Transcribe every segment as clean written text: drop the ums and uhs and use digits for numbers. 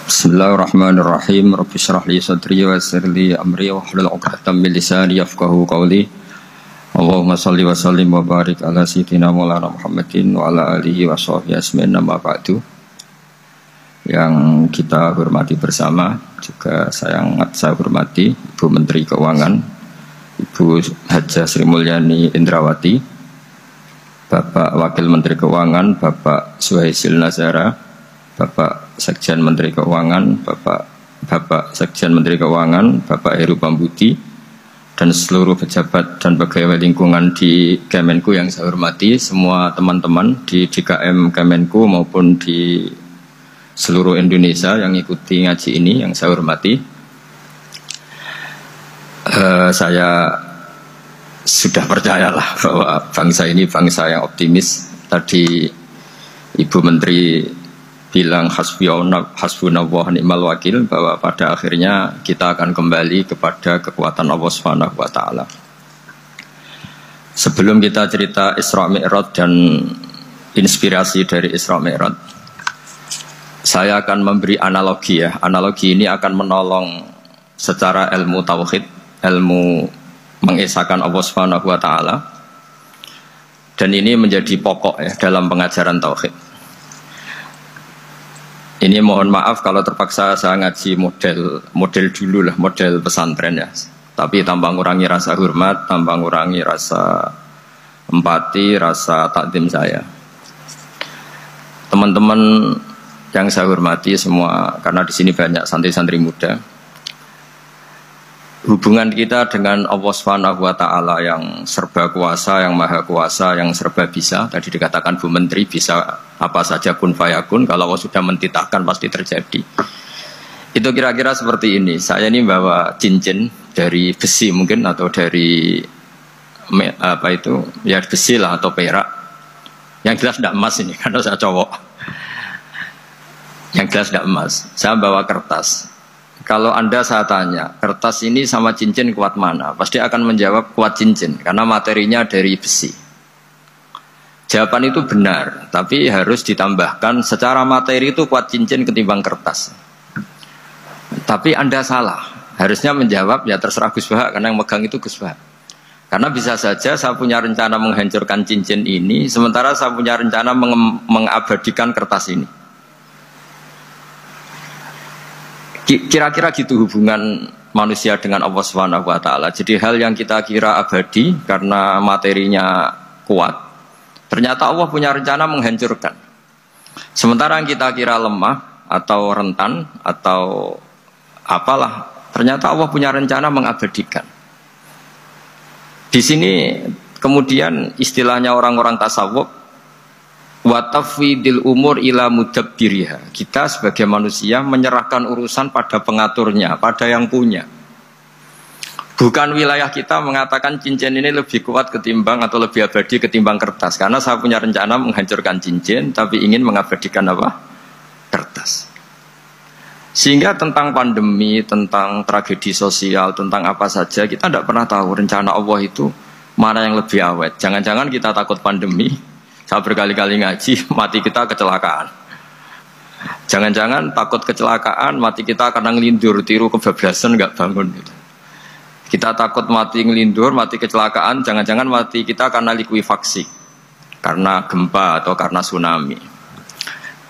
Bismillahirrahmanirrahim. Rabbi shrah li sadri wa yassir li amri wahlul 'uqdatam min lisani yafqahu qawli. Allahumma shalli wa sallim wa barik ala sayyidina Maulana Muhammadin wa ala alihi wa sahbihi ajmain. Amma ba'du. Yang kita hormati bersama, juga saya hormati Ibu Menteri Keuangan, Ibu Hajah Sri Mulyani Indrawati, Bapak Wakil Menteri Keuangan, Bapak Suhaisil Nazara, Bapak Sekjen Menteri Keuangan, Bapak Sekjen Menteri Keuangan, Bapak Heru Pambudi, dan seluruh pejabat dan pegawai lingkungan di Kemenku yang saya hormati, semua teman-teman di DKM Kemenku maupun di seluruh Indonesia yang ikuti ngaji ini yang saya hormati. Saya sudah percayalah bahwa bangsa ini bangsa yang optimis. Tadi Ibu Menteri bilang hasbunallah ni'mal wakil, bahwa pada akhirnya kita akan kembali kepada kekuatan Allah Subhanahu wa taala. Sebelum kita cerita Isra Mi'raj dan inspirasi dari Isra Mi'raj, saya akan memberi analogi ya. Analogi ini akan menolong secara ilmu tauhid, ilmu mengesahkan Allah Subhanahu wa taala. Dan ini menjadi pokok ya dalam pengajaran tauhid. Ini mohon maaf kalau terpaksa saya ngaji model dulu lah, model pesantren ya. Tapi tanpa ngurangi rasa hormat, tanpa ngurangi rasa empati, rasa takdim saya. Teman-teman yang saya hormati semua, karena di sini banyak santri-santri muda. Hubungan kita dengan Allah Subhanahu wa taala yang serba kuasa, yang maha kuasa, yang serba bisa. Tadi dikatakan Bu Menteri bisa apa saja kun fayakun, kalau Allah sudah mentitahkan pasti terjadi. Itu kira-kira seperti ini. Saya ini bawa cincin dari besi mungkin, atau dari apa itu, ya besi lah atau perak. Yang jelas tidak emas ini, karena saya cowok. Yang jelas tidak emas. Saya bawa kertas. Kalau Anda saya tanya, kertas ini sama cincin kuat mana? Pasti akan menjawab kuat cincin, karena materinya dari besi. Jawaban itu benar, tapi harus ditambahkan secara materi itu kuat cincin ketimbang kertas. Tapi Anda salah, harusnya menjawab ya terserah Gus Bahak, karena yang megang itu Gus Bahak. Karena bisa saja saya punya rencana menghancurkan cincin ini, sementara saya punya rencana mengabadikan kertas ini. Kira-kira gitu hubungan manusia dengan Allah Subhanahu wa taala. Jadi hal yang kita kira abadi karena materinya kuat, ternyata Allah punya rencana menghancurkan. Sementara yang kita kira lemah atau rentan atau apalah, ternyata Allah punya rencana mengabadikan. Di sini kemudian istilahnya orang-orang tasawuf, wa tafwidil umur ila mudabbiriha. Kita sebagai manusia menyerahkan urusan pada pengaturnya, pada yang punya. Bukan wilayah kita mengatakan cincin ini lebih kuat ketimbang atau lebih abadi ketimbang kertas. Karena saya punya rencana menghancurkan cincin, tapi ingin mengabadikan apa? Kertas. Sehingga tentang pandemi, tentang tragedi sosial, tentang apa saja, kita tidak pernah tahu rencana Allah itu mana yang lebih awet. Jangan-jangan kita takut pandemi, saya berkali-kali ngaji, mati kita kecelakaan. Jangan-jangan takut kecelakaan, mati kita karena ngelindur, tiru kebablasan, nggak bangun. Gitu. Kita takut mati ngelindur, mati kecelakaan, jangan-jangan mati kita karena likuifaksi, karena gempa atau karena tsunami.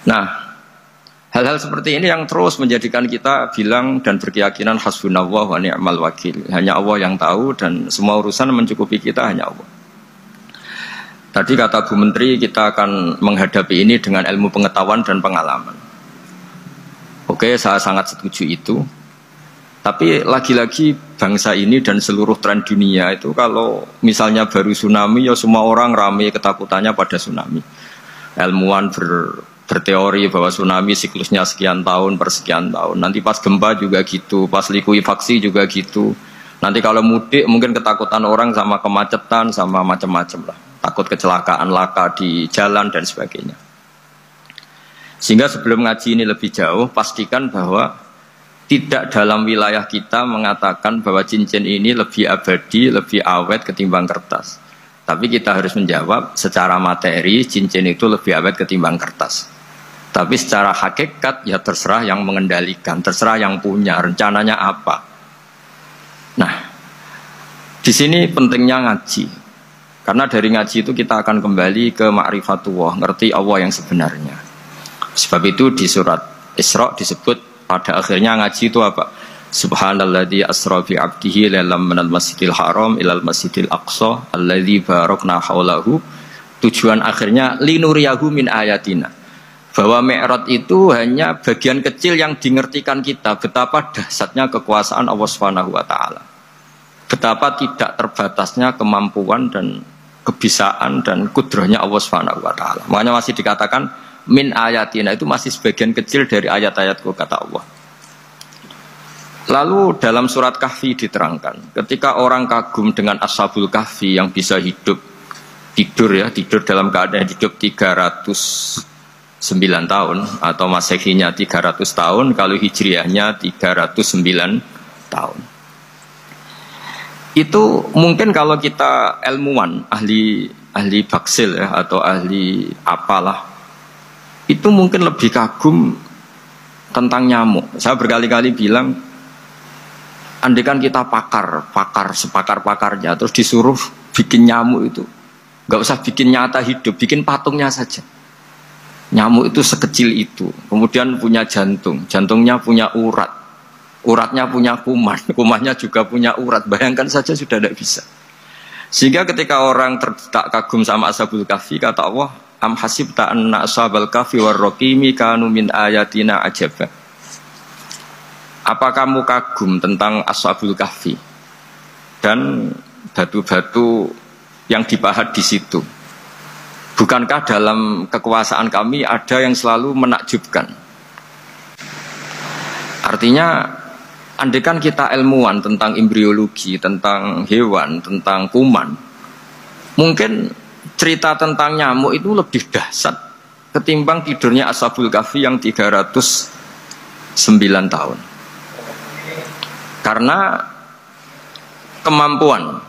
Nah, hal-hal seperti ini yang terus menjadikan kita bilang dan berkeyakinan hasbunallah wa ni'mal wakil. Hanya Allah yang tahu dan semua urusan mencukupi kita hanya Allah. Tadi kata Bu Menteri, kita akan menghadapi ini dengan ilmu pengetahuan dan pengalaman. Oke, saya sangat setuju itu. Tapi lagi-lagi bangsa ini dan seluruh tren dunia itu, kalau misalnya baru tsunami, ya semua orang ramai ketakutannya pada tsunami. Ilmuwan berteori bahwa tsunami siklusnya sekian tahun per sekian tahun. Nanti pas gempa juga gitu, pas likuifaksi juga gitu. Nanti kalau mudik mungkin ketakutan orang sama kemacetan, sama macam-macam lah. Takut kecelakaan laka di jalan dan sebagainya. Sehingga sebelum ngaji ini lebih jauh, pastikan bahwa tidak dalam wilayah kita mengatakan bahwa cincin ini lebih abadi, lebih awet ketimbang kertas. Tapi kita harus menjawab secara materi cincin itu lebih awet ketimbang kertas. Tapi secara hakikat ya terserah yang mengendalikan, terserah yang punya rencananya apa. Nah, di sini pentingnya ngaji. Karena dari ngaji itu kita akan kembali ke ma'rifatullah, ngerti Allah yang sebenarnya. Sebab itu di surat Isra disebut pada akhirnya ngaji itu apa? Subhanalladzi asra bi 'abdihi lailan minal masjidil haram ilal masjidil aqsa alladzi barakna haulahu. Tujuan akhirnya linuriyahu min ayatina. Bahwa Mi'raj itu hanya bagian kecil yang dingertikan kita betapa dahsyatnya kekuasaan Allah Subhanahu wa taala. Betapa tidak terbatasnya kemampuan dan kebisaan dan kudrahnya Allah Subhanahu wa taala. Makanya masih dikatakan min ayatina, itu masih sebagian kecil dari ayat-ayatku kata Allah. Lalu dalam surat Kahfi diterangkan, ketika orang kagum dengan Ashabul Kahfi yang bisa hidup tidur dalam keadaan hidup 309 tahun atau Masehinya 300 tahun, kalau Hijriahnya 309 tahun. Itu mungkin kalau kita ilmuwan, ahli baksil ya, atau ahli apalah, itu mungkin lebih kagum tentang nyamuk. Saya berkali-kali bilang, andaikan kita sepakar-pakarnya, terus disuruh bikin nyamuk itu, nggak usah bikin nyata hidup, bikin patungnya saja. Nyamuk itu sekecil itu, kemudian punya jantung, jantungnya punya urat, uratnya punya kuman, kumannya juga punya urat. Bayangkan saja sudah tidak bisa. Sehingga ketika orang tak kagum sama Ashabul Kahfi, kata Allah, am hasibta anna ashabal kahfi warraqimi kanu min ayatina ajaba. Apa kamu kagum tentang Ashabul Kahfi dan batu-batu yang dipahat di situ? Bukankah dalam kekuasaan kami ada yang selalu menakjubkan? Artinya, andaikan kita ilmuwan tentang embriologi, tentang hewan, tentang kuman, mungkin cerita tentang nyamuk itu lebih dahsyat ketimbang tidurnya Ashabul Kahfi yang 309 tahun. Karena kemampuan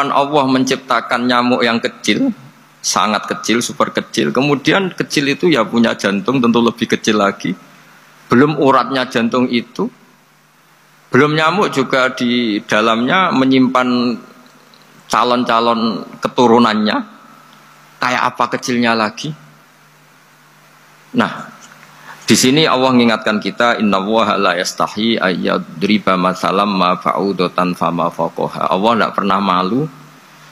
Allah menciptakan nyamuk yang kecil, sangat kecil, super kecil. Kemudian kecil itu ya punya jantung, tentu lebih kecil lagi. Belum uratnya jantung itu, belum nyamuk juga di dalamnya menyimpan calon-calon keturunannya. Kayak apa kecilnya lagi? Nah, di sini Allah mengingatkan kita, innallaha la yastahi ayyadriba mathalam ma fa'udatan fama faqaha. Allah tidak pernah malu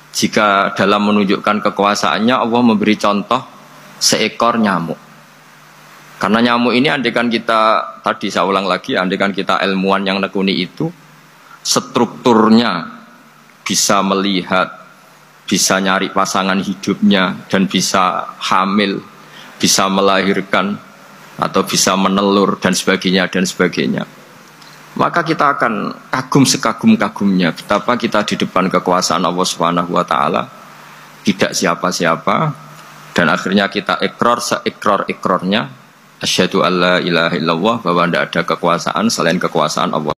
jika dalam menunjukkan kekuasaannya Allah memberi contoh seekor nyamuk. Karena nyamuk ini andaikan kita, tadi saya ulang lagi, andaikan kita ilmuwan yang nekuni itu, strukturnya bisa melihat, bisa nyari pasangan hidupnya, dan bisa hamil, bisa melahirkan, atau bisa menelur, dan sebagainya. Maka kita akan kagum sekagum-kagumnya betapa kita di depan kekuasaan Allah Subhanahu wa taala tidak siapa-siapa, dan akhirnya kita ikrar-ikrarnya asyhadu alla ilaha illallah, bahwa tidak ada kekuasaan selain kekuasaan Allah.